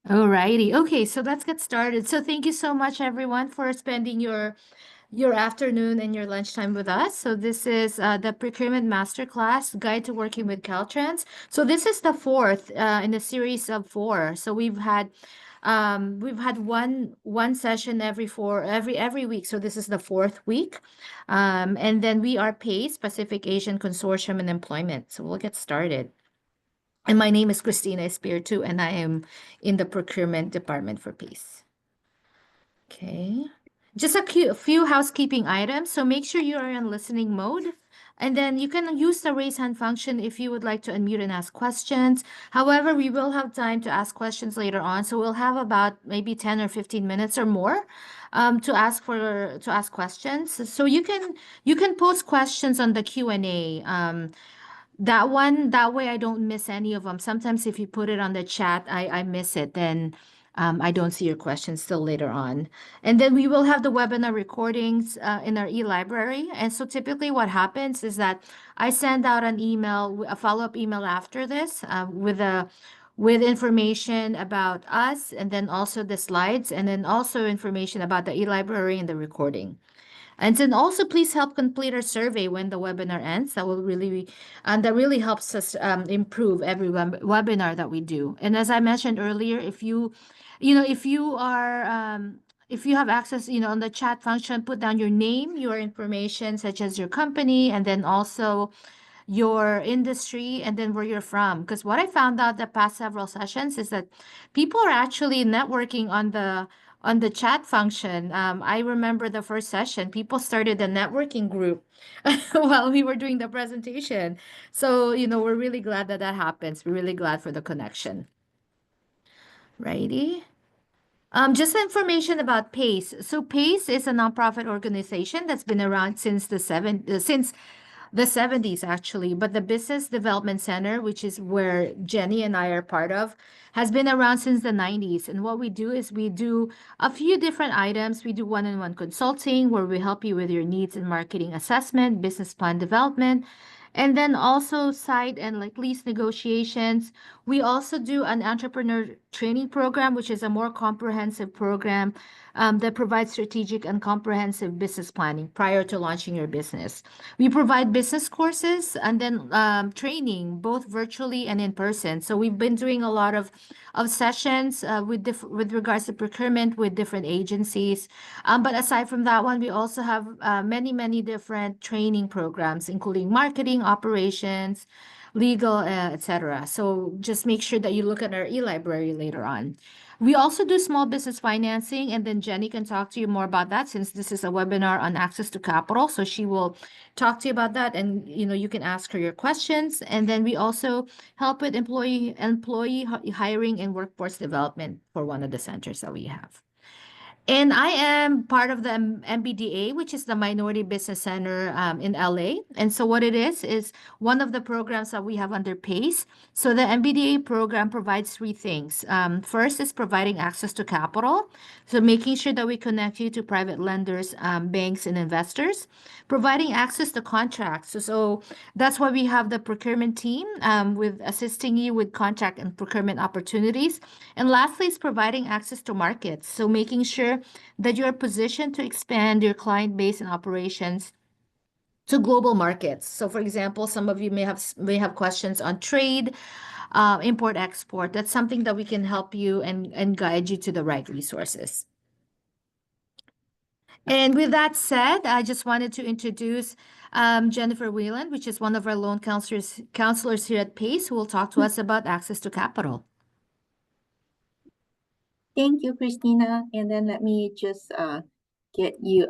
Alrighty. Okay, so let's get started. So thank you so much, everyone, for spending your afternoon and your lunchtime with us. So this is the Procurement Masterclass Guide to Working with Caltrans. So this is the fourth in a series of four. So we've had one session every week. So this is the fourth week, and then we are PACE, Pacific Asian Consortium and Employment. So we'll get started. And my name is Christina Espiritu, and I am in the procurement department for PACE. Okay. Just a few housekeeping items. So make sure you are in listening mode. And then you can use the raise hand function if you would like to unmute and ask questions. However, we will have time to ask questions later on. So we'll have about maybe 10 or 15 minutes or more to ask questions. So you can post questions on the Q&A. That way I don't miss any of them. Sometimes if you put it on the chat, I miss it. Then I don't see your questions till later on. And then we will have the webinar recordings in our e-library. And so typically what happens is that I send out an email, a follow-up email after this with information about us, and then also the slides, and then also information about the e-library and the recording. And then also please help complete our survey when the webinar ends. That really helps us improve every webinar that we do. And as I mentioned earlier, if if you have access, on the chat function, put down your name, your information, such as your company, and then also your industry, and then where you're from. Because what I found out the past several sessions is that people are actually networking on the chat function. I remember the first session, people started a networking group while we were doing the presentation. So, we're really glad that that happens. We're really glad for the connection. Righty. Just information about PACE. So PACE is a nonprofit organization that's been around since the 70s actually, but the Business Development Center, which is where Jenny and I are part of, has been around since the 90s. And what we do is we do a few different items. We do one-on-one consulting where we help you with your needs and marketing assessment, business plan development, and then also site and like lease negotiations. We also do an entrepreneur training program, which is a more comprehensive program that provides strategic and comprehensive business planning prior to launching your business. We provide business courses and then training, both virtually and in person. So we've been doing a lot of sessions with regards to procurement with different agencies. But aside from that one, we also have many different training programs, including marketing, operations, legal, etc. So just make sure that you look at our e-library later on. We also do small business financing, and then Jenny can talk to you more about that since this is a webinar on access to capital. So she will talk to you about that, and you can ask her your questions. And then we also help with employee hiring and workforce development for one of the centers that we have. And I am part of the MBDA, which is the Minority Business Center in LA. And so what it is one of the programs that we have under PACE. So the MBDA program provides three things. First is providing access to capital. So making sure that we connect you to private lenders, banks, and investors. Providing access to contracts. So that's why we have the procurement team with assisting you with contract and procurement opportunities. And lastly is providing access to markets. So making sure that you're positioned to expand your client base and operations to global markets. So for example, some of you may have questions on trade, import, export. That's something that we can help you and guide you to the right resources. And with that said, I just wanted to introduce Jennifer Whelan, which is one of our loan counselors here at PACE, who will talk to us about access to capital. Thank you, Christina. And then let me just get you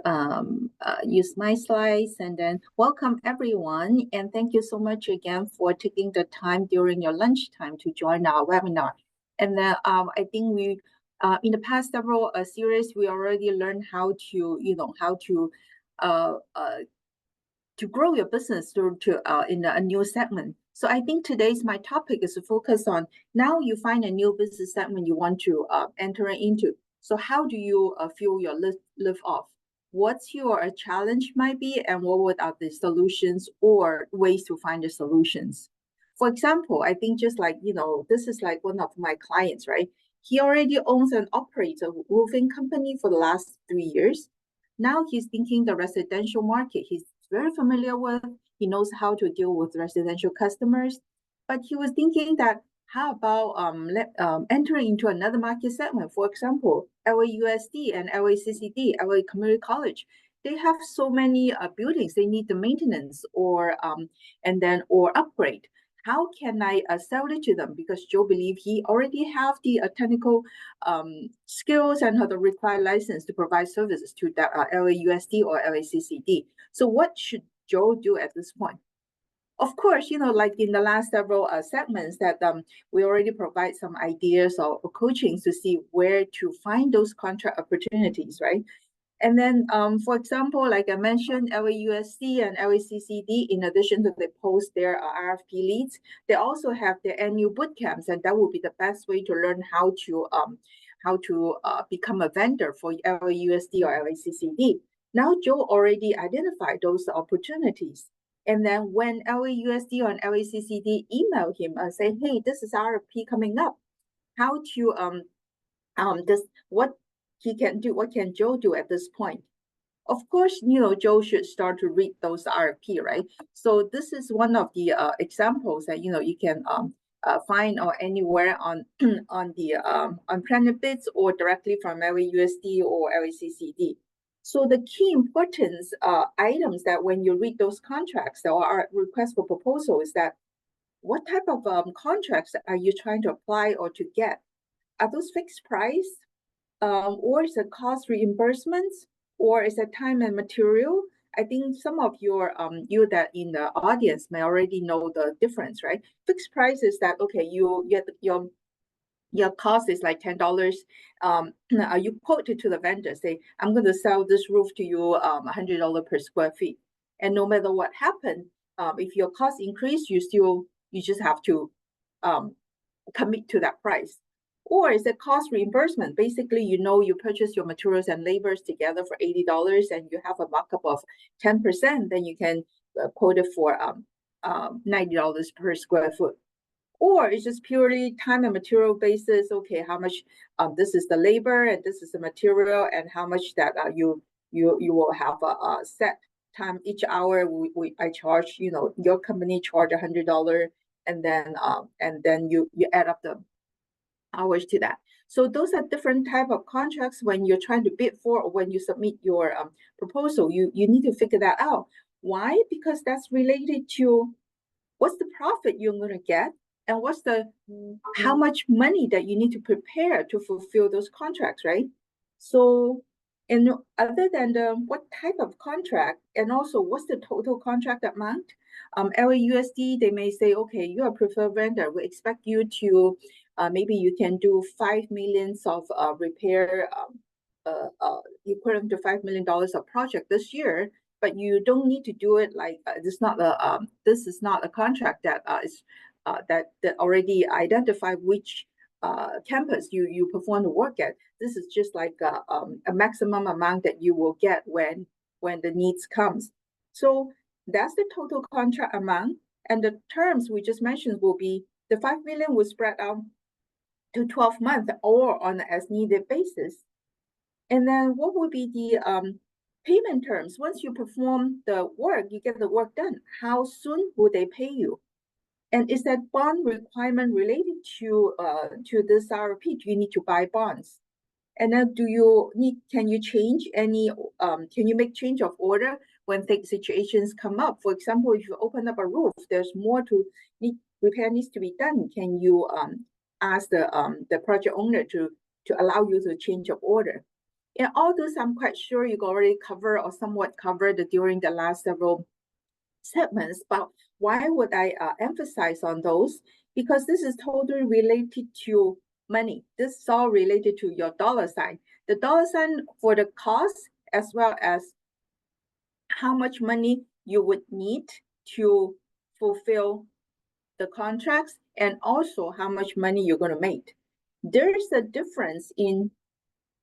use my slides, and then welcome everyone. And thank you so much again for taking the time during your lunchtime to join our webinar. And then I think we in the past several series, we already learned how to grow your business in a new segment. So I think today's my topic is to focus on now you find a new business segment you want to enter into. So how do you fuel your lift off? What's your challenge might be, and what would are the solutions or ways to find the solutions? For example, I think just like, this is like one of my clients, right? He already owns and operates a roofing company for the last 3 years. Now he's thinking the residential market. He's very familiar with, he knows how to deal with residential customers, but he was thinking that how about entering into another market segment? For example, LAUSD and LACCD, LA Community College. They have so many buildings they need the maintenance or upgrade. How can I sell it to them? Because Joe believes he already have the technical skills and have the required license to provide services to that LAUSD or LACCD. So what should Joe do at this point? Of course, like in the last several segments that we already provide some ideas or coaching to see where to find those contract opportunities, right? And then, for example, like I mentioned, LAUSD and LACCD, in addition to they post their RFP leads, they also have their annual boot camps, and that will be the best way to learn how to become a vendor for LAUSD or LACCD. Now, Joe already identified those opportunities. And then when LAUSD or LACCD email him and say, hey, this is RFP coming up, how to what he can do, what can Joe do at this point? Of course, Joe should start to read those RFP, right? So this is one of the examples that you can find or anywhere on on the Planet Bids or directly from LAUSD or LACCD. So the key importance items that when you read those contracts or our request for proposal is that what type of contracts are you trying to apply or to get? Are those fixed price? Or is it cost reimbursements, or is it time and material? I think some of you that in the audience may already know the difference, right? Fixed price is that okay, your cost is like $10. You quote it to the vendor, say, I'm going to sell this roof to you $100 per square feet, and no matter what happened, if your cost increase, you just have to commit to that price. Or is it cost reimbursement? Basically, you purchase your materials and labors together for $80 and you have a markup of 10%, then you can quote it for $90 per square foot. Or it's just purely time and material basis. Okay, how much this is the labor and this is the material and how much that you will have a set time each hour. I charge, your company charge $100 and then you add up the hours to that. So those are different type of contracts when you're trying to bid for or when you submit your proposal. You need to figure that out. Why? Because that's related to what's the profit you're going to get and what's how much money that you need to prepare to fulfill those contracts, right? So, and other than what type of contract and also what's the total contract amount? LAUSD, they may say, okay, you're a preferred vendor. We expect you to maybe you can do 5 million of repair, equivalent to $5 million of project this year, but you don't need to do it like this is not a contract that is that already identify which campus you perform the work at. This is just like a maximum amount that you will get when the needs comes. So that's the total contract amount, and the terms we just mentioned will be the 5 million will spread out to 12 months or on an as-needed basis. And then what would be the payment terms? Once you perform the work, you get the work done. How soon will they pay you? And is that bond requirement related to this RFP? Do you need to buy bonds? And then can you change any, can you make change of order when situations come up? For example, if you open up a roof, there's more repair needs to be done. Can you ask the project owner to allow you to change of order? And all those I'm quite sure you already covered or somewhat covered during the last several segments, but why would I emphasize on those? Because this is totally related to money. This is all related to your dollar sign. The dollar sign for the cost as well as how much money you would need to fulfill the contracts and also how much money you're going to make. There is a difference in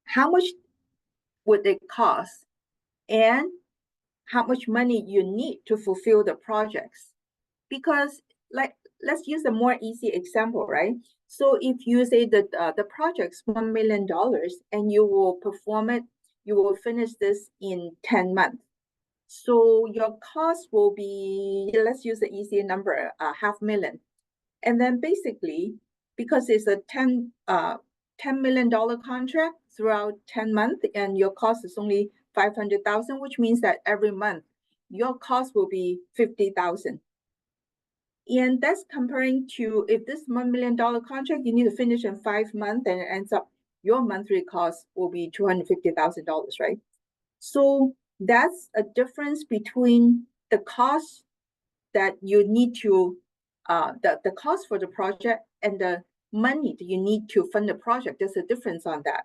how much would it cost and how much money you need to fulfill the projects. Because like let's use a more easy example, right? So if you say that the project's $1 million and you will perform it, you will finish this in 10 months. So your cost will be, let's use the easy number, $500,000. And then basically, because it's a $10 million contract throughout 10 months, and your cost is only 500,000, which means that every month your cost will be 50,000. And that's comparing to if this $1 million contract, you need to finish in 5 months, and it ends up your monthly cost will be $250,000, right? So that's a difference between the cost that you need to, the cost for the project and the money that you need to fund the project. There's a difference on that.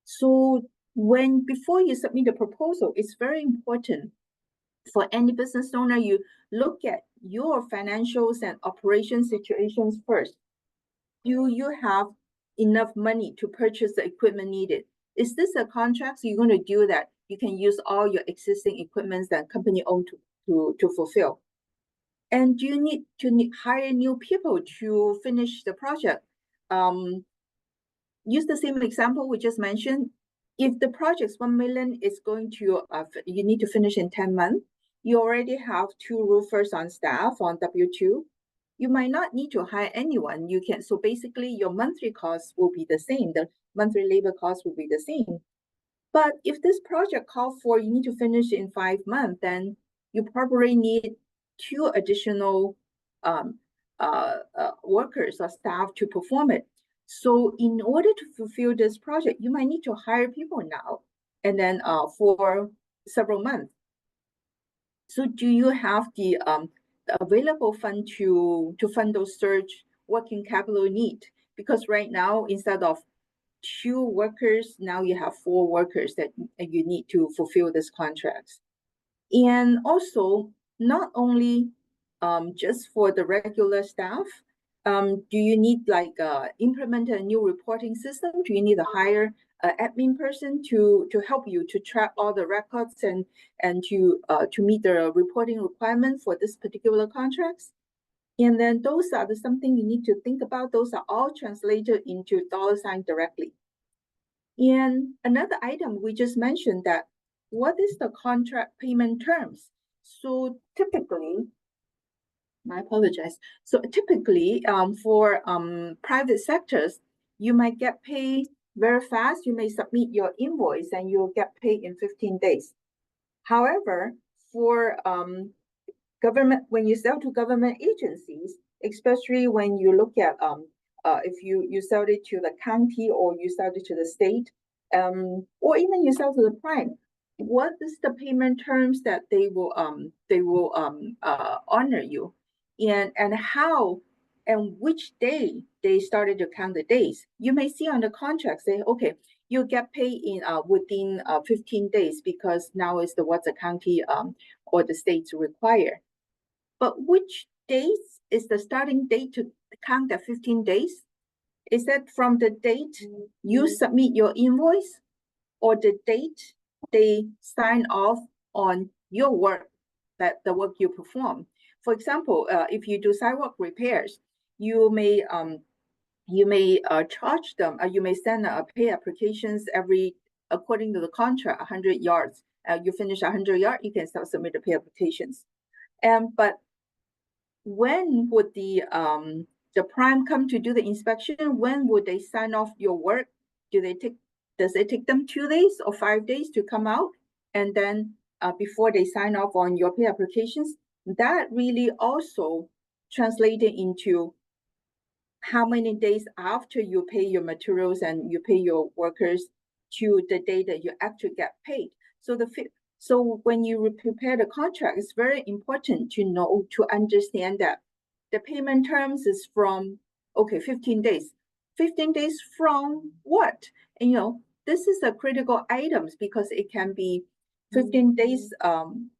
So before you submit the proposal, it's very important for any business owner, you look at your financials and operation situations first. Do you have enough money to purchase the equipment needed? Is this a contract? So you're going to do that. You can use all your existing equipment that company own to fulfill. And do you need to hire new people to finish the project? Use the same example we just mentioned. If the project's 1 million is going to, you need to finish in 10 months, you already have 2 roofers on staff on W-2. You might not need to hire anyone. So basically your monthly costs will be the same. The monthly labor costs will be the same. But if this project calls for you need to finish in 5 months, then you probably need 2 additional workers or staff to perform it. So in order to fulfill this project, you might need to hire people now and then for several months. So do you have the available fund to fund those surge working capital need? Because right now, instead of 2 workers, now you have 4 workers that you need to fulfill this contracts. And also, not only just for the regular staff, do you need implement a new reporting system? Do you need to hire an admin person to help you to track all the records and to meet the reporting requirement for this particular contracts? And then those are something you need to think about. Those are all translated into $ directly. And another item we just mentioned that what is the contract payment terms? So typically, I apologize. So typically, for private sectors, you might get paid very fast. You may submit your invoice and you'll get paid in 15 days. However, for government, when you sell to government agencies, especially when you look at if you sell it to the county or you sell it to the state, or even you sell to the prime, what is the payment terms that they will honor you? And how and which day they started to count the days. You may see on the contract say, okay, you get paid in within 15 days because now is what the county or the states require. But which days is the starting date to count the 15 days? Is that from the date you submit your invoice or the date they sign off on your work, that the work you perform? For example, if you do sidewalk repairs, you may charge them. You may send pay applications according to the contract, 100 yards. You finish 100 yards, you can start submit the pay applications. But when would the prime come to do the inspection? When would they sign off your work? Does it take them 2 days or 5 days to come out? And then before they sign off on your pay applications, that really also translated into how many days after you pay your materials and you pay your workers to the day that you actually get paid. So when you prepare the contract, it's very important to understand that the payment terms is from, okay, 15 days. 15 days from what? And this is a critical items because it can be 15 days.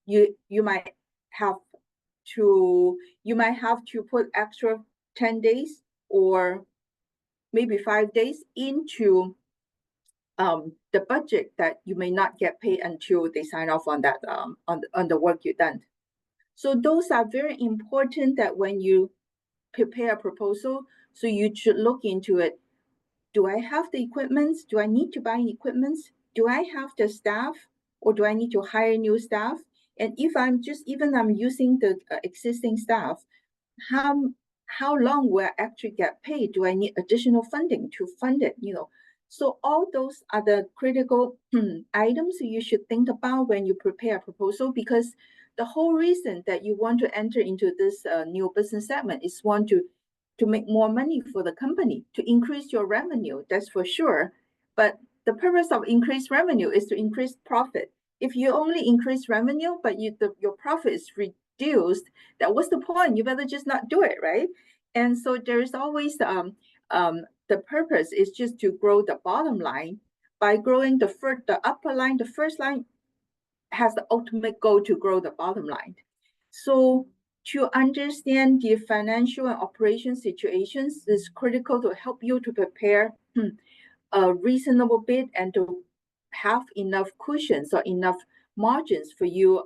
You might have to put extra 10 days or maybe 5 days into the budget that you may not get paid until they sign off on that on the work you've done. So those are very important that when you prepare a proposal, so you should look into it. Do I have the equipment? Do I need to buy equipment? Do I have the staff, or do I need to hire new staff? And if I'm using the existing staff, how long will I actually get paid? Do I need additional funding to fund it? So all those are the critical items you should think about when you prepare a proposal, because the whole reason that you want to enter into this new business segment is to make more money for the company, to increase your revenue, that's for sure. But the purpose of increased revenue is to increase profit. If you only increase revenue, but your profit is reduced, that what's the point? You better just not do it, right? And so there is always the purpose is just to grow the bottom line. By growing the upper line, the first line has the ultimate goal to grow the bottom line. So to understand the financial and operation situations is critical to help you to prepare a reasonable bid and to have enough cushions or enough margins for you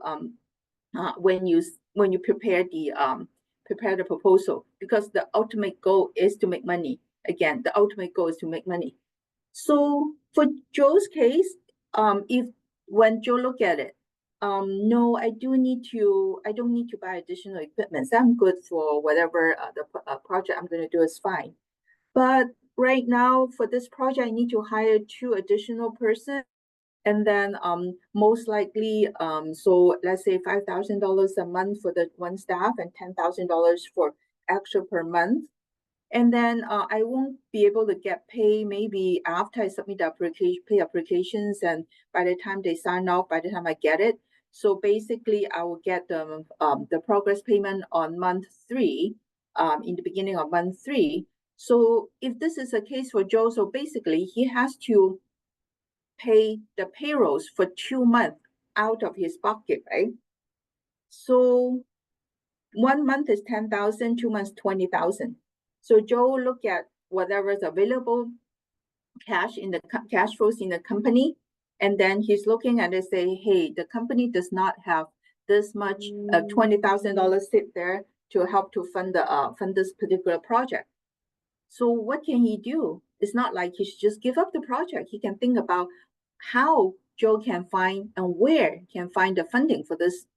when you prepare the proposal, because the ultimate goal is to make money. Again, the ultimate goal is to make money. So for Joe's case, if when Joe look at it, no, I don't need to buy additional equipment. I'm good for whatever the project I'm going to do is fine. But right now for this project, I need to hire 2 additional person. And then most likely, so let's say $5,000 a month for the one staff and $10,000 for extra per month. And then I won't be able to get paid maybe after I submit the pay applications, and by the time they sign off, by the time I get it. So basically, I will get the progress payment on month 3, in the beginning of month 3. So if this is the case for Joe, so basically he has to pay the payrolls for 2 months out of his pocket, right? So 1 month is 10,000, 2 months 20,000. So Joe look at whatever is available cash flows in the company, and then he's looking at it, say, hey, the company does not have this much $20,000 sit there to help to fund this particular project. So what can he do? It's not like he should just give up the project. He can think about how Joe can find and where can find the funding for this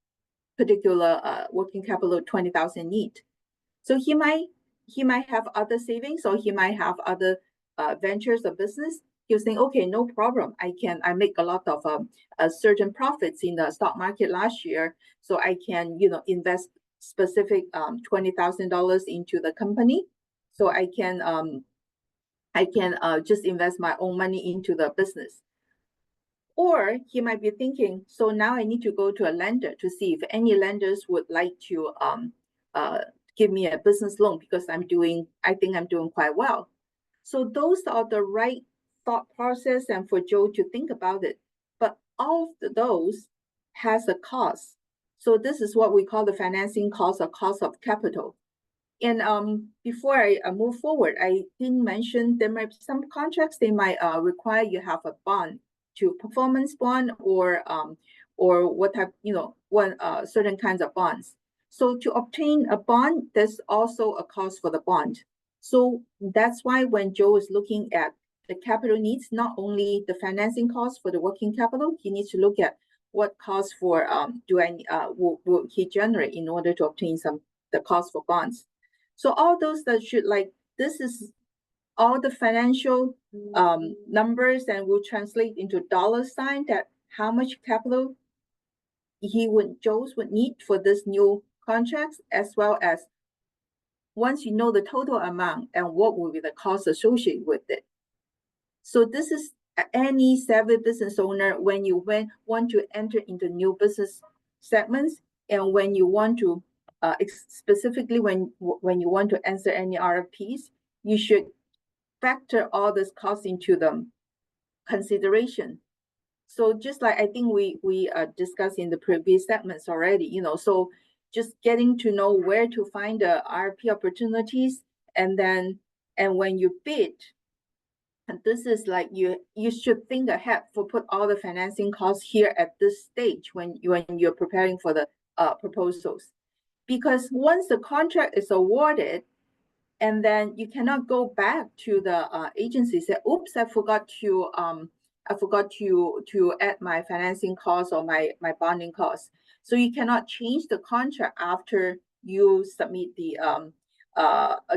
particular working capital 20,000 need. So he might have other savings, or he might have other ventures of business. He was saying, okay, no problem. I make a lot of certain profits in the stock market last year, so I can invest specific $20,000 into the company. So I can just invest my own money into the business. Or he might be thinking, so now I need to go to a lender to see if any lenders would like to give me a business loan, because I think I'm doing quite well. So those are the right thought process and for Joe to think about it. But all of those has a cost. So this is what we call the financing cost or cost of capital. And before I move forward, I didn't mention there might be some contracts, they might require you have a bond, to performance bond or what type, certain kinds of bonds. So to obtain a bond, there's also a cost for the bond. So that's why when Joe is looking at the capital needs, not only the financing cost for the working capital, he needs to look at what cost for will he generate in order to obtain the cost for bonds. So all those that should this is all the financial numbers, and will translate into dollar sign that how much capital Joe would need for this new contracts, as well as once you know the total amount and what will be the cost associated with it. So this is any savvy business owner when you want to enter into new business segments, and when you want to specifically when you want to answer any RFPs, you should factor all this cost into the consideration. So just like I think we discussed in the previous segments already, so just getting to know where to find the RFP opportunities, and when you bid, and this is like you should think ahead for put all the financing costs here at this stage when you're preparing for the proposals, because once the contract is awarded, And then you cannot go back to the agency say, oops, I forgot to add my financing costs or my bonding costs. So you cannot change the contract after you submit the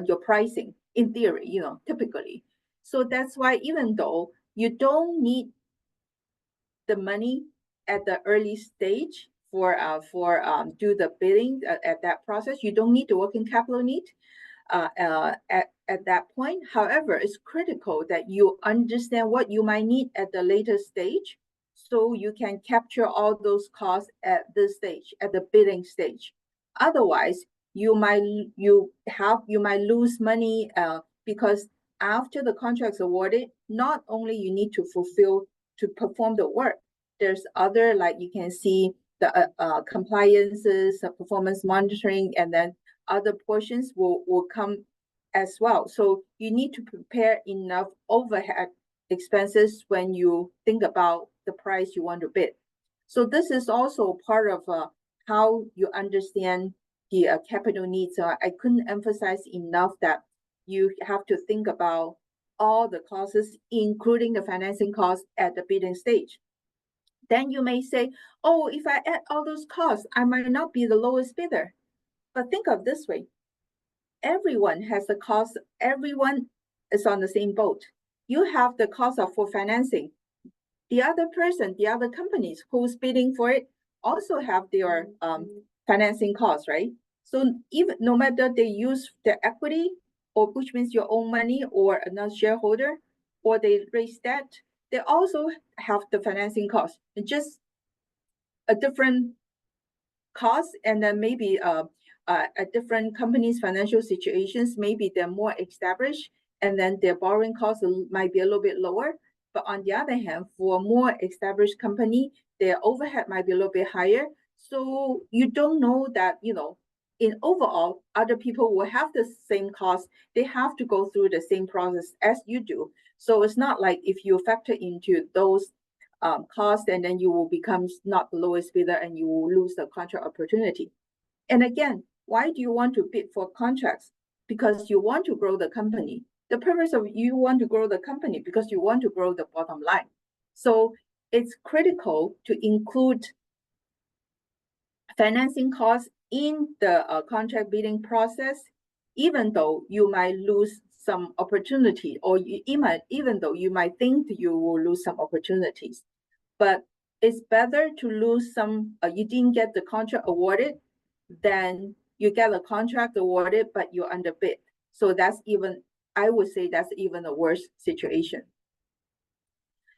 your pricing, in theory, typically. So that's why, even though you don't need the money at the early stage for do the bidding at that process, you don't need the working capital need at that point. However, it's critical that you understand what you might need at the later stage, so you can capture all those costs at this stage, at the bidding stage. Otherwise, you might lose money because after the contract's awarded, not only you need to perform the work, there's other, like you can see, the compliances, performance monitoring, and then other portions will come as well. So you need to prepare enough overhead expenses when you think about the price you want to bid. So this is also part of how you understand the capital needs. I couldn't emphasize enough that you have to think about all the costs, including the financing costs at the bidding stage. Then you may say, oh, if I add all those costs, I might not be the lowest bidder. But think of this way. Everyone has the cost. Everyone is on the same boat. You have the cost for financing. The other person, the other companies who's bidding for it also have their financing costs, right? So even no matter they use the equity, or which means your own money or another shareholder, or they raise debt, they also have the financing costs. It's just a different cost, and then maybe at different companies' financial situations, maybe they're more established, and then their borrowing costs might be a little bit lower. But on the other hand, for a more established company, their overhead might be a little bit higher. So you don't know that, in overall, other people will have the same cost. They have to go through the same process as you do. So it's not like if you factor into those costs, and then you will become not the lowest bidder and you will lose the contract opportunity. And again, why do you want to bid for contracts? Because you want to grow the company. The purpose of you want to grow the company because you want to grow the bottom line. So it's critical to include financing costs in the contract bidding process, even though you might lose some opportunity, or even though you might think you will lose some opportunities. But it's better to lose some, you didn't get the contract awarded, than you get a contract awarded, but you're underbid. So that's even, I would say that's even a worse situation.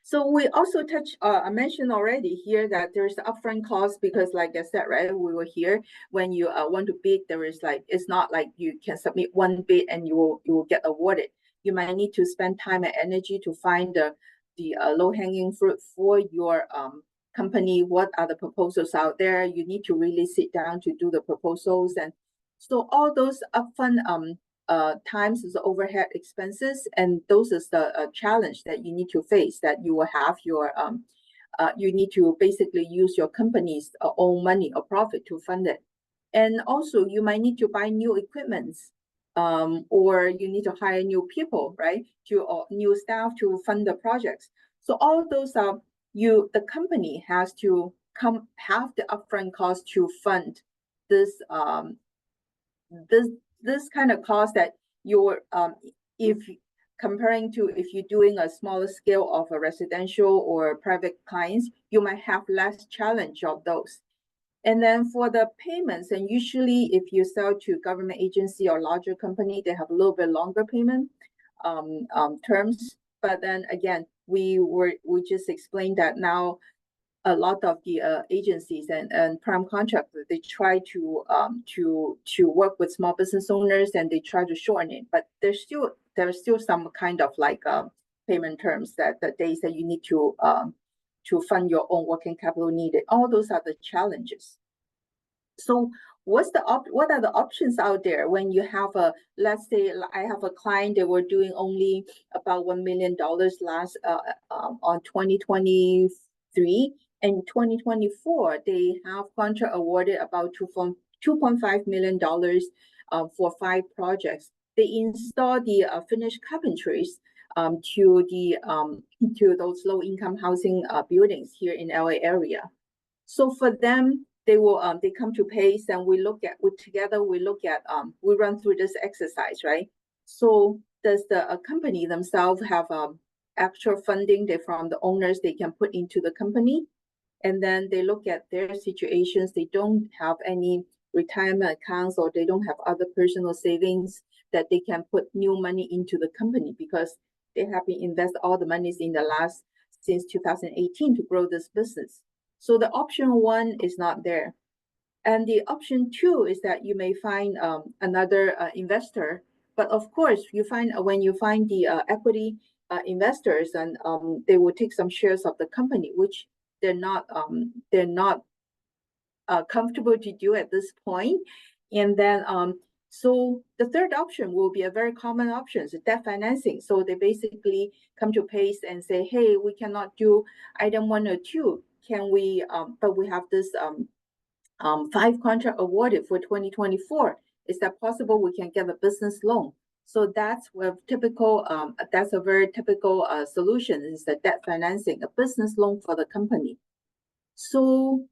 So we also I mentioned already here that there's upfront cost, because like I said, right, we were here when you want to bid, there is it's not like you can submit one bid and you will get awarded. You might need to spend time and energy to find the low-hanging fruit for your company. What are the proposals out there? You need to really sit down to do the proposals. And so all those upfront times is overhead expenses, and those is the challenge that you need to face, that you will have your you need to basically use your company's own money or profit to fund it. And also you might need to buy new equipments, or you need to hire new people, right, or new staff to fund the projects. So all those the company has to have the upfront cost to fund this this kind of cost that you're if comparing to if you're doing a smaller scale of a residential or private clients, you might have less challenge of those. And then for the payments, and usually if you sell to government agency or larger company, they have a little bit longer payment terms. But then again, we just explained that now a lot of the agencies and prime contractors, they try to work with small business owners, and they try to shorten it. But there's still some kind of payment terms, that the days that you need to fund your own working capital needed. All those are the challenges. So what are the options out there when you have let's say I have a client, they were doing only about $1 million last on 2023, and 2024 they have contract awarded about $2.5 million for 5 projects. they install the finished carpentries to those low-income housing buildings here in LA area. So for them, they will they come to PACE, and we look at we run through this exercise, right? So does the company themselves have actual funding from the owners they can put into the company? And then they look at their situations. They don't have any retirement accounts, or they don't have other personal savings that they can put new money into the company, because they have been invest all the monies in the last since 2018 to grow this business. So the option one is not there. And the option two is that you may find another investor. But of course, when you find the equity investors, and they will take some shares of the company, which they're not comfortable to do at this point. And then so the third option will be a very common option, is debt financing. So they basically come to PACE and say, hey, we cannot do item 1 or 2. Can we, but we have this 5 contract awarded for 2024. Is that possible? We can get a business loan. So that's that's a very typical solution, is the debt financing, a business loan for the company. So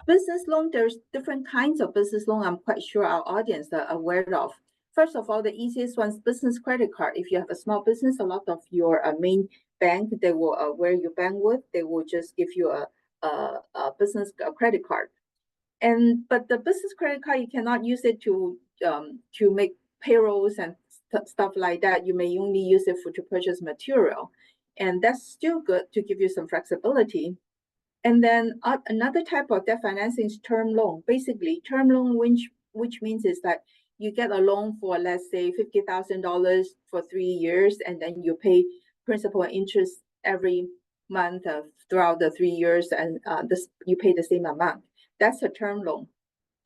business loan, there's different kinds of business loan. I'm quite sure our audience are aware of. First of all, the easiest one is business credit card. If you have a small business, a lot of your main bank, they will where you bank with, they will just give you a business credit card. But the business credit card, you cannot use it to make payrolls and stuff like that. You may only use it to purchase material, and that's still good to give you some flexibility. And then another type of debt financing is term loan. Basically, term loan, which means is that you get a loan for, let's say, $50,000 for 3 years, and then you pay principal and interest every month throughout the 3 years, and you pay the same amount. That's a term loan.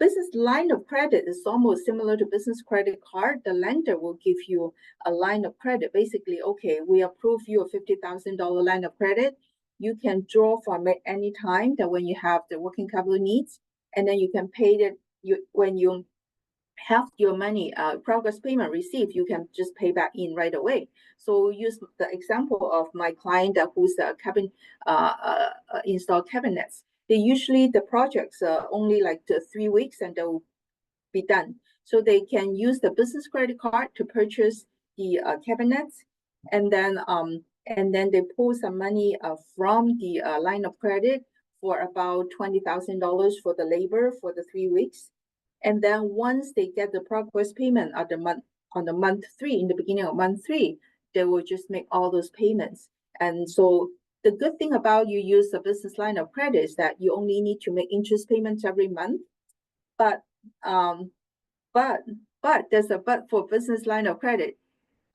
Business line of credit is almost similar to business credit card. The lender will give you a line of credit. Basically, okay, we approve you a $50,000 line of credit. You can draw from it any time that when you have the working capital needs, and then you can pay it when you have your money progress payment received, you can just pay back in right away. So use the example of my client who's a install cabinets. They usually, the projects are only like 3 weeks and they'll be done. So they can use the business credit card to purchase the cabinets, and then they pull some money from the line of credit for about $20,000 for the labor for the 3 weeks. And then once they get the progress payment on the month 3, in the beginning of month 3, they will just make all those payments. And so the good thing about you use the business line of credit is that you only need to make interest payments every month. But there's a but for business line of credit.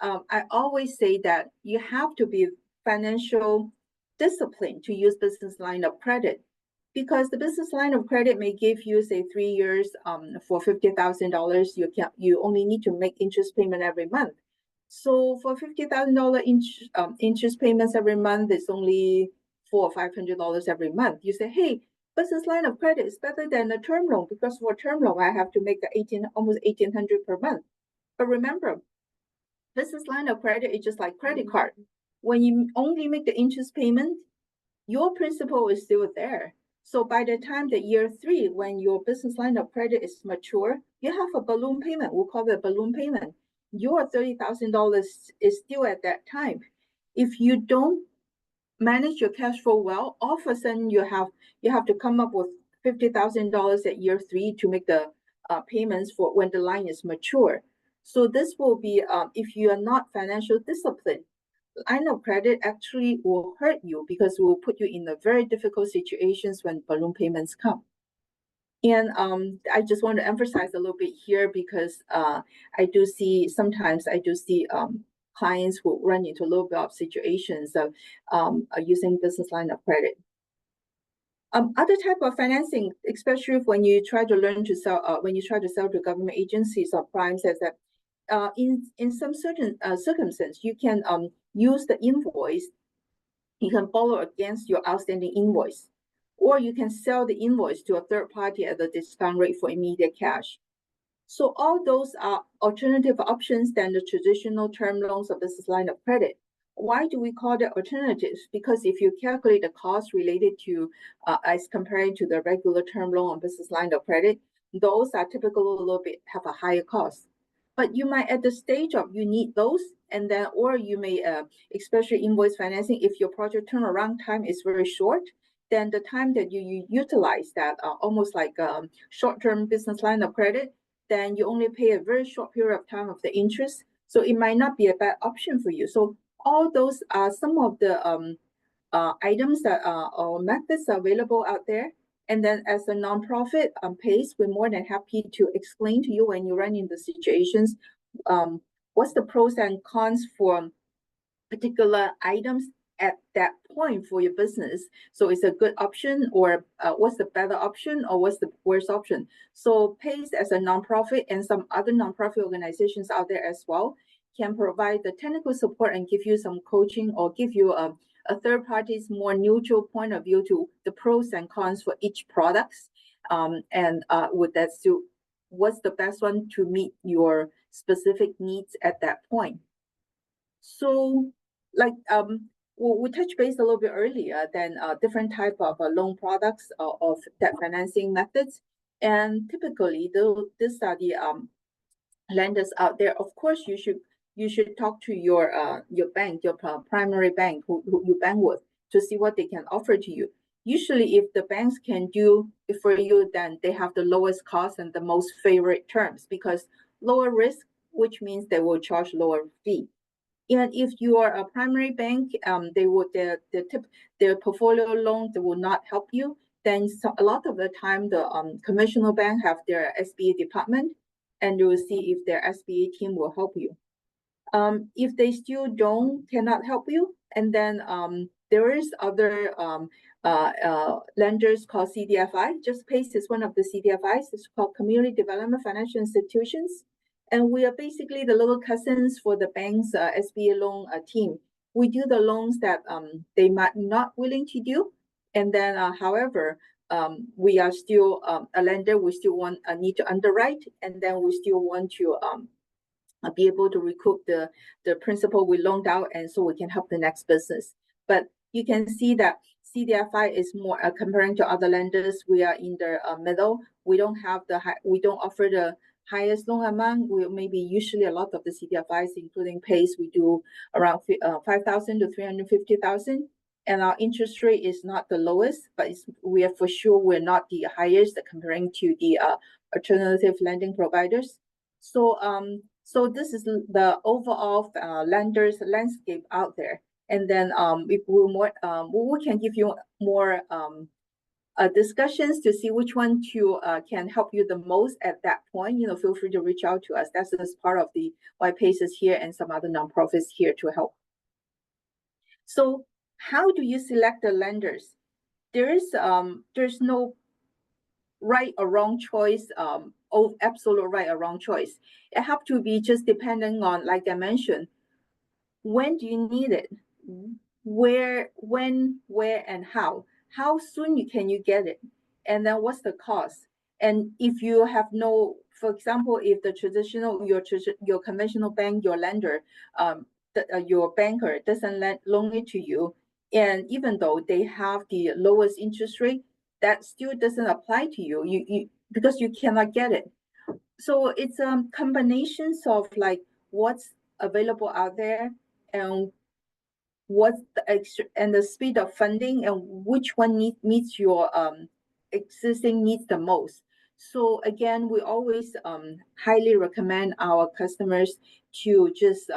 I always say that you have to be financial disciplined to use business line of credit, because the business line of credit may give you, say, 3 years for $50,000. You only need to make interest payment every month. So for $50,000 interest payments every month, it's only $400 or $500 every month. You say, hey, business line of credit is better than a term loan, because for a term loan I have to make almost $1,800 per month. But remember, business line of credit is just like credit card. When you only make the interest payment, your principal is still there. So by the time the year 3, when your business line of credit is mature, you have a balloon payment. We'll call it a balloon payment. Your $30,000 is still at that time. If you don't manage your cash flow well, all of a sudden you have to come up with $50,000 at year 3 to make the payments for when the line is mature. So this will be, if you are not financial disciplined, line of credit actually will hurt you, because it will put you in a very difficult situations when balloon payments come. And I just want to emphasize a little bit here, because sometimes I do see clients who run into a little bit of situations of using business line of credit. Other type of financing, especially when you try to learn to sell, when you try to sell to government agencies or primes, is that in some certain circumstance, you can use the invoice. You can borrow against your outstanding invoice, or you can sell the invoice to a third party at a discount rate for immediate cash. So all those are alternative options than the traditional term loans or business line of credit. Why do we call it alternatives? Because if you calculate the cost related to as compared to the regular term loan or business line of credit, those are typically a little bit have a higher cost. But you might at the stage of you need those, and then or you may especially invoice financing, if your project turnaround time is very short, then the time that you utilize that almost like short-term business line of credit, then you only pay a very short period of time of the interest. So it might not be a bad option for you. So all those are some of the items that or methods available out there. And then as a nonprofit PACE, we're more than happy to explain to you when you run into situations, what's the pros and cons for particular items at that point for your business. So it's a good option, or what's the better option, or what's the worst option. So PACE as a nonprofit and some other nonprofit organizations out there as well can provide the technical support and give you some coaching, or give you a third party's more neutral point of view to the pros and cons for each products. And with that, so what's the best one to meet your specific needs at that point. So like we touched base a little bit earlier than different type of loan products of debt financing methods. And typically these are the lenders out there. Of course, you should talk to your bank, your primary bank who you bank with, to see what they can offer to you. Usually if the banks can do it for you, then they have the lowest cost and the most favorite terms, because lower risk, which means they will charge lower fee. And if you are a primary bank, they would their portfolio loan, they will not help you. Then a lot of the time, the conventional bank have their SBA department, and you will see if their SBA team will help you. If they still cannot help you, and then there is other lenders called CDFI. Just PACE is one of the CDFIs. It's called Community Development Financial Institutions. And we are basically the little cousins for the bank's SBA loan team. We do the loans that they might not willing to do. And then, however, we are still a lender. We still need to underwrite, and then we still want to be able to recoup the principal we loaned out, and so we can help the next business. But you can see that CDFI is more comparing to other lenders. We are in the middle. We don't have we don't offer the highest loan amount. We maybe usually a lot of the CDFIs, including PACE, we do around 5,000 to 350,000, and our interest rate is not the lowest, but we are for sure we're not the highest comparing to the alternative lending providers. So so this is the overall lenders landscape out there. And then if we can give you more discussions to see which one can help you the most at that point. Feel free to reach out to us. That's just part of the why PACE is here and some other nonprofits here to help. So how do you select the lenders? There's no right or wrong choice, absolute right or wrong choice. It have to be just depending on, like I mentioned, when do you need it? Where, when, where, and how? How soon can you get it? And then what's the cost? And if you have for example, if the traditional, your conventional bank, your lender, your banker doesn't loan it to you, and even though they have the lowest interest rate, that still doesn't apply to you, because you cannot get it. So it's combinations of like what's available out there, and what's the speed of funding, and which one meets your existing needs the most. So again, we always highly recommend our customers to just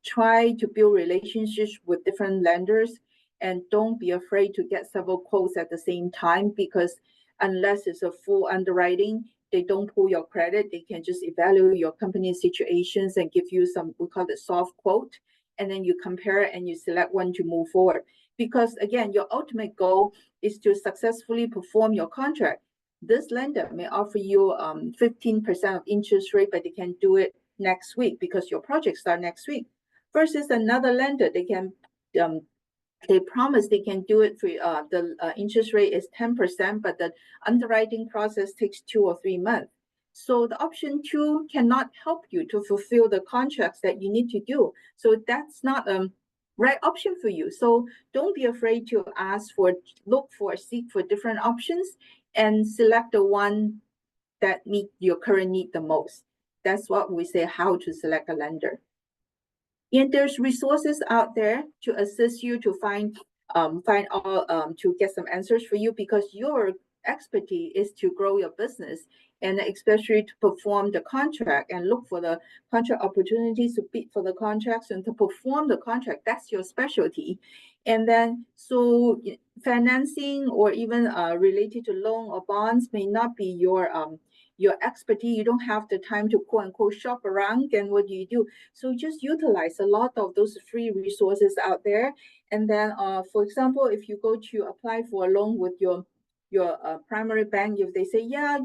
try to build relationships with different lenders, and don't be afraid to get several quotes at the same time, because unless it's a full underwriting, they don't pull your credit. They can just evaluate your company's situations and give you some, we call it soft quote, and then you compare and you select one to move forward. Because again, your ultimate goal is to successfully perform your contract. This lender may offer you 15% of interest rate, but they can do it next week because your project starts next week. Versus another lender, they promise they can do it for the interest rate is 10%, but the underwriting process takes 2 or 3 months. So the option 2 cannot help you to fulfill the contracts that you need to do. So that's not a right option for you. So don't be afraid to seek for different options and select the one that meet your current need the most. That's what we say, how to select a lender. And there's resources out there to assist you to to get some answers for you, because your expertise is to grow your business, and especially to perform the contract and look for the contract opportunities, to bid for the contracts and to perform the contract. That's your specialty. And then so financing or even related to loan or bonds may not be your expertise. You don't have the time to quote unquote shop around. And what do you do? So just utilize a lot of those free resources out there. And then, for example, if you go to apply for a loan with your primary bank, if they say, yeah,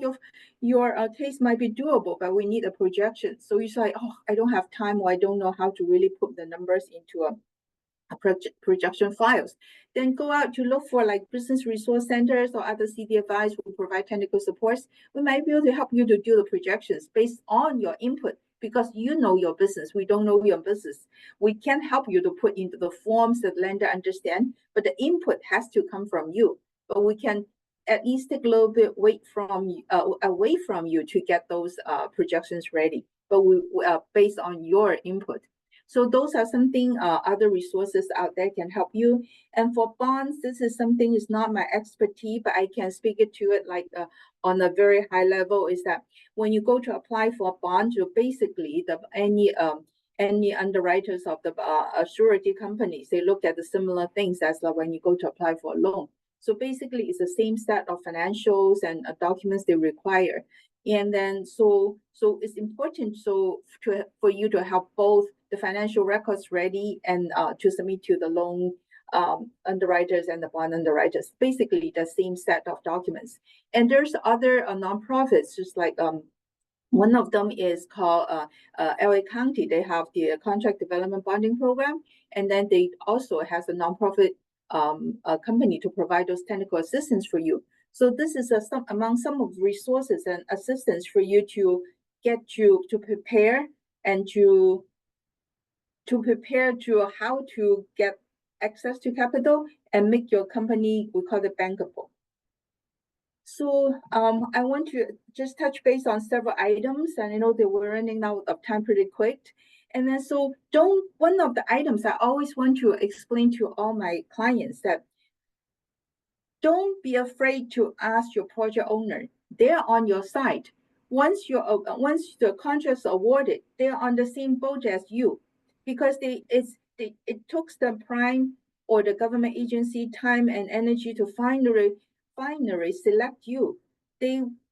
your case might be doable, but we need a projection. So you say, oh, I don't have time, or I don't know how to really put the numbers into a projection files. Then go out to look for like business resource centers or other CDFIs who provide technical supports. We might be able to help you to do the projections based on your input, because you know your business. We don't know your business. We can help you to put into the forms that lender understand, but the input has to come from you. But we can at least take a little bit away from you to get those projections ready. But we based on your input. So those are something other resources out there can help you. And for bonds, this is something is not my expertise, but I can speak it to it like on a very high level. Is that when you go to apply for a bond, you basically any underwriters of the surety companies, they look at the similar things as like when you go to apply for a loan. So basically, it's the same set of financials and documents they require. And then so it's important for you to have both the financial records ready and to submit to the loan underwriters and the bond underwriters, basically the same set of documents. And there's other nonprofits, just like one of them is called LA County. They have the contract development bonding program, and then they also has a nonprofit company to provide those technical assistance for you. So this is among some of the resources and assistance for you to get you to prepare and to prepare to how to get access to capital and make your company, we call it bankable. So I want to just touch base on several items, and I know that we're running out of time pretty quick. And then so one of the items I always want to explain to all my clients that don't be afraid to ask your project owner. They're on your side. Once the contract's awarded, they're on the same boat as you, because it took the prime or the government agency time and energy to finally select you.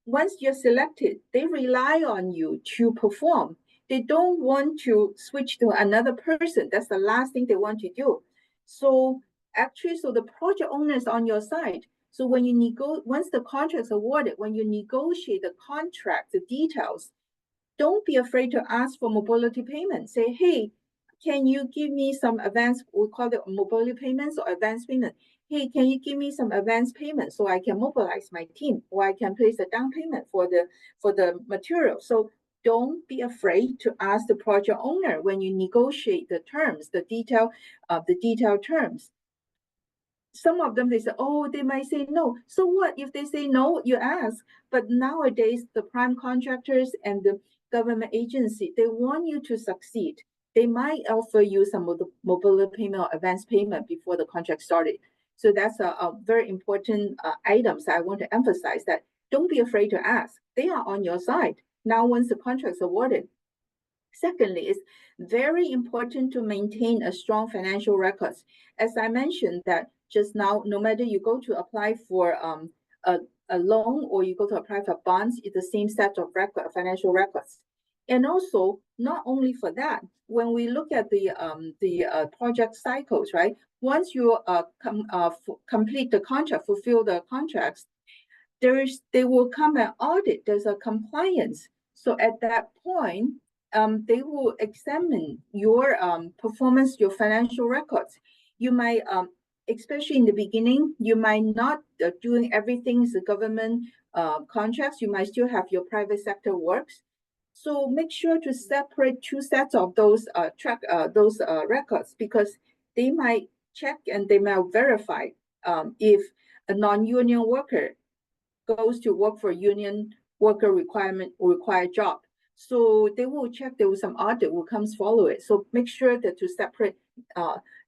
Once you're selected, they rely on you to perform. They don't want to switch to another person. That's the last thing they want to do. So actually, so the project owner is on your side. So when you once the contract's awarded, when you negotiate the contract, the details, don't be afraid to ask for mobility payment. Say, hey, can you give me some advance? We call it mobility payments or advance payment. Hey, can you give me some advance payment so I can mobilize my team, or I can place a down payment for the material? So don't be afraid to ask the project owner when you negotiate the terms, the detailed terms. Some of them, they say, oh, they might say no. So what if they say no? You ask. But nowadays, the prime contractors and the government agency, they want you to succeed. They might offer you some of the mobility payment or advance payment before the contract started. So that's a very important items I want to emphasize, that don't be afraid to ask. They are on your side. Now, once the contract's awarded. Secondly, it's very important to maintain a strong financial records. As I mentioned that just now, no matter you go to apply for a loan or you go to apply for bonds, it's the same set of financial records. And also, not only for that, when we look at the project cycles, right? Once you complete the contract, fulfill the contracts, they will come and audit. There's a compliance. So at that point, they will examine your performance, your financial records. You might especially in the beginning, you might not doing everything is the government contracts. You might still have your private sector works. So make sure to separate two sets of those records, because they might check and they might verify if a non-union worker goes to work for union worker required job. So they will check, there will some audit will comes follow it. So make sure that to separate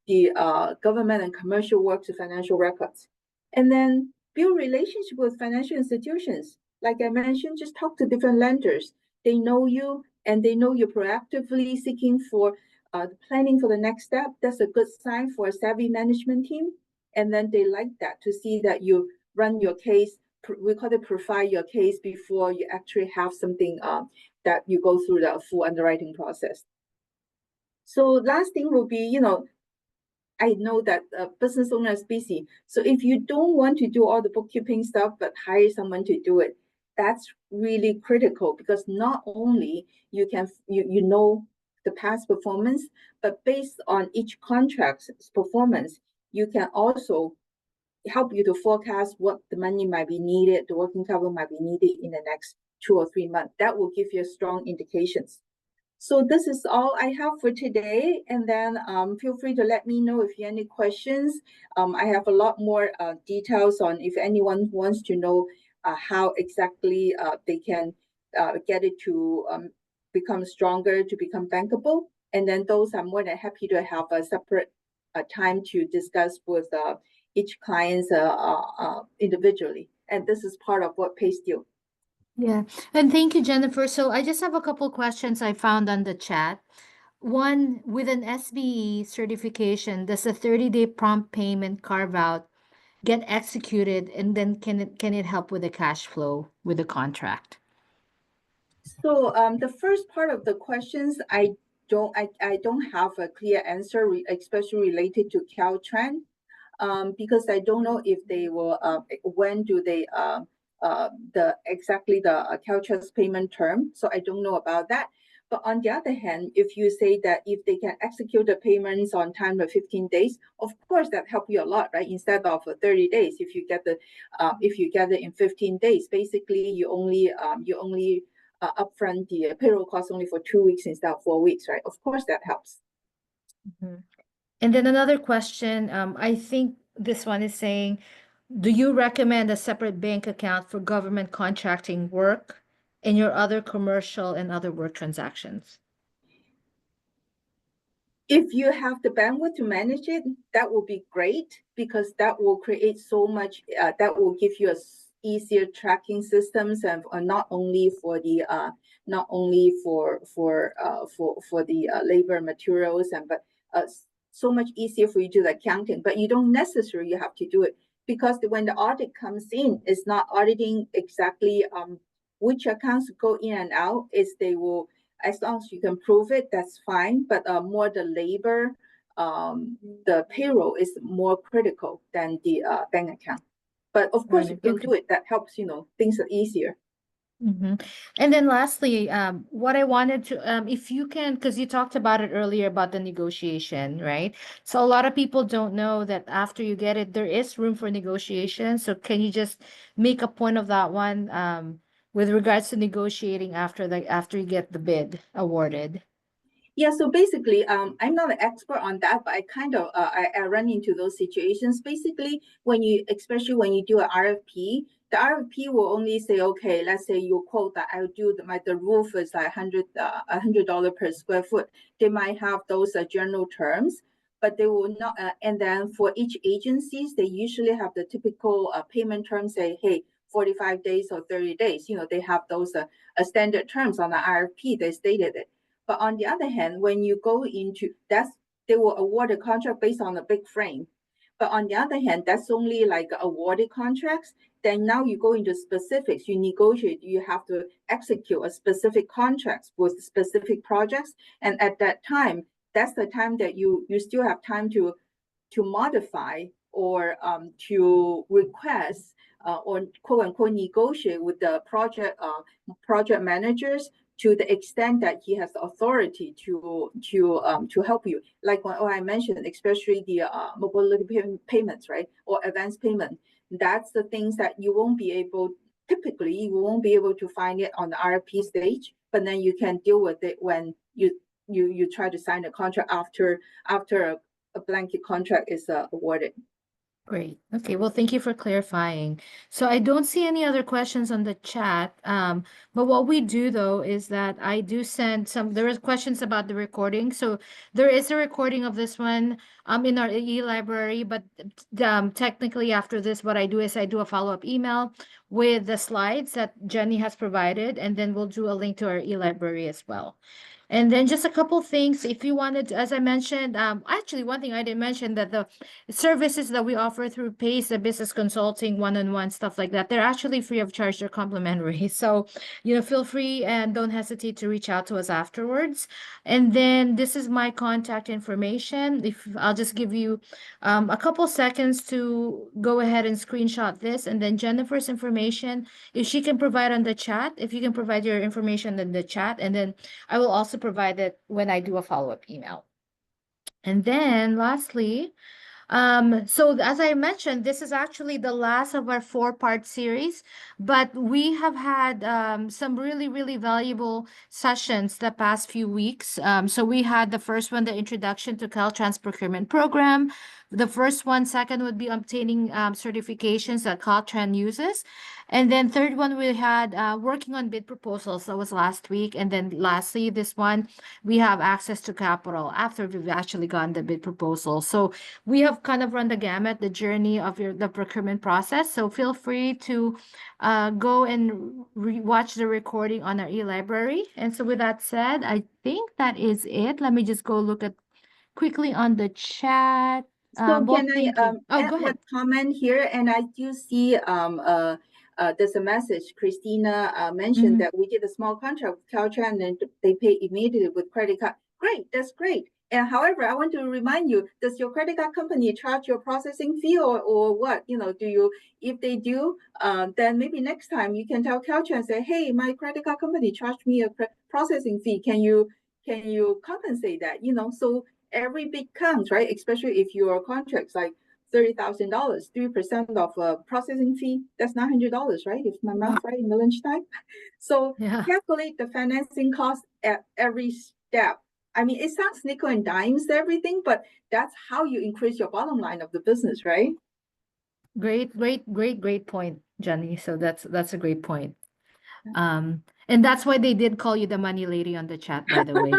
the government and commercial work to financial records. And then build relationship with financial institutions. Like I mentioned, just talk to different lenders. They know you and they know you're proactively seeking for planning for the next step. That's a good sign for a savvy management team. And then they like that, to see that you run your case. We call it profile your case before you actually have something that you go through the full underwriting process. So last thing will be, I know that business owner is busy. So if you don't want to do all the bookkeeping stuff, but hire someone to do it, that's really critical, because not only you can you know the past performance, but based on each contract's performance, you can also help you to forecast what the money might be needed, the working capital might be needed in the next 2 or 3 months. That will give you strong indications. So this is all I have for today. And then feel free to let me know if you have any questions. I have a lot more details on if anyone wants to know how exactly they can get it to become stronger, to become bankable. And then those I'm more than happy to have a separate time to discuss with each clients individually. And this is part of what pays due. Yeah. And thank you, Jennifer. So I just have a couple questions I found on the chat. One, with an SBE certification, does a 30-day prompt payment carve out get executed, and then can it help with the cash flow with the contract? So the first part of the questions, I don't have a clear answer, especially related to Caltrans, because I don't know if they will when do they the Caltrans payment term. So I don't know about that. But on the other hand, if you say that if they can execute the payments on time of 15 days, of course that help you a lot, right? Instead of 30 days, if you get it in 15 days, basically you only upfront the payroll cost only for 2 weeks instead of 4 weeks, right? Of course that helps. Mhm. And then another question, I think this one is saying, do you recommend a separate bank account for government contracting work and your other commercial and other work transactions? If you have the bandwidth to manage it, that will be great, because that will create so much, that will give you easier tracking systems, and not only for the labor materials, and but so much easier for you to do the accounting. But you don't necessarily have to do it, because when the audit comes in, it's not auditing exactly which accounts go in and out. Is they will, as long as you can prove it, that's fine. But more the labor, the payroll is more critical than the bank account. But of course, you can do it. That helps, things are easier. Mm-hmm. And then lastly, what I wanted to, if you can, because you talked about it earlier about the negotiation, right? So a lot of people don't know that after you get it, there is room for negotiation. So can you just make a point of that one, with regards to negotiating after you get the bid awarded? Yeah, so basically, I'm not an expert on that, but I kind of I run into those situations. Basically, especially when you do an RFP, the RFP will only say, okay, let's say you quote that I'll do the roof is like $100 per square foot. They might have those general terms, but they will not. And then for each agencies, they usually have the typical payment terms. Say, hey, 45 days or 30 days. They have those standard terms on the RFP. They stated it. But on the other hand, when you go into that, they will award a contract based on a big frame. But on the other hand, that's only like awarded contracts. Then now you go into specifics, you negotiate, you have to execute a specific contracts with specific projects. And at that time, that's the time that you still have time to modify or to request or quote unquote negotiate with the project managers to the extent that he has the authority to help you. Like what I mentioned, especially the mobility payments, right, or advance payment. That's the things that you won't be able. Typically, you won't be able to find it on the RFP stage, but then you can deal with it when you try to sign a contract after a blanket contract is awarded. Great. Okay. Well, thank you for clarifying. So I don't see any other questions on the chat. But what we do though is that I do send there is questions about the recording. So there is a recording of this one in our e-library, but technically after this, what I do is I do a follow-up email with the slides that Jenny has provided, and then we'll do a link to our e-library as well. And then just a couple things, if you wanted, as I mentioned, actually one thing I didn't mention, that the services that we offer through PACE, the business consulting, one-on-one stuff like that, they're actually free of charge. They're complimentary. So, feel free and don't hesitate to reach out to us afterwards. And then this is my contact information. If I'll just give you a couple seconds to go ahead and screenshot this, and then Jennifer's information, if she can provide on the chat, if you can provide your information in the chat, and then I will also provide it when I do a follow-up email. And then lastly, so as I mentioned, this is actually the last of our 4-part series, but we have had some really, really valuable sessions the past few weeks. So we had the first one, the introduction to Caltrans procurement program. The first one, second would be obtaining certifications that Caltrans uses. And then third one, we had working on bid proposals. That was last week. And then lastly, this one, we have access to capital after we've actually gotten the bid proposal. So we have kind of run the gamut, the journey of the procurement process. So feel free to go and watch the recording on our e-library. And so with that said, I think that is it. Let me just go look at quickly on the chat. So Well, can I thank you. Oh, add go one ahead. comment here? And I do see there's a message. Christina mentioned Mhm. that we did a small contract with Caltrans and they pay immediately with credit card. Great, that's great. And however, I want to remind you, does your credit card company charge your processing fee or what? Do you, if they do, then maybe next time you can tell Caltrans, say, hey, my credit card company charged me a processing fee. Can you compensate that? So every bit counts, right? Especially if your contract's like $30,000, 3% of a processing fee, that's $900, right? If my math right in the lunchtime. So Yeah. calculate the financing cost at every step. I mean, it sounds nickel and dimes everything, but that's how you increase your bottom line of the business, right? Great point, Jenny. So that's a great point. And that's why they did call you the money lady on the chat, by the way.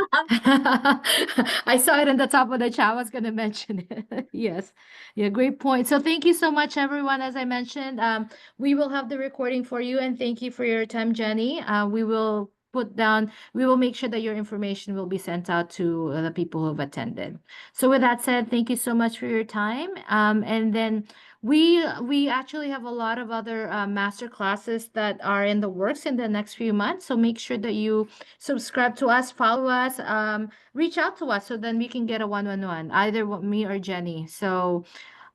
I saw it on the top of the chat. I was going to mention it. Yes. Yeah, great point. So thank you so much, everyone. As I mentioned, we will have the recording for you, and thank you for your time, Jenny. We will make sure that your information will be sent out to the people who have attended. So with that said, thank you so much for your time. And then we actually have a lot of other master classes that are in the works in the next few months. So make sure that you subscribe to us, follow us, reach out to us so then we can get a one-on-one, either me or Jenny. So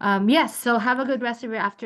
yes, so have a good rest of your afternoon.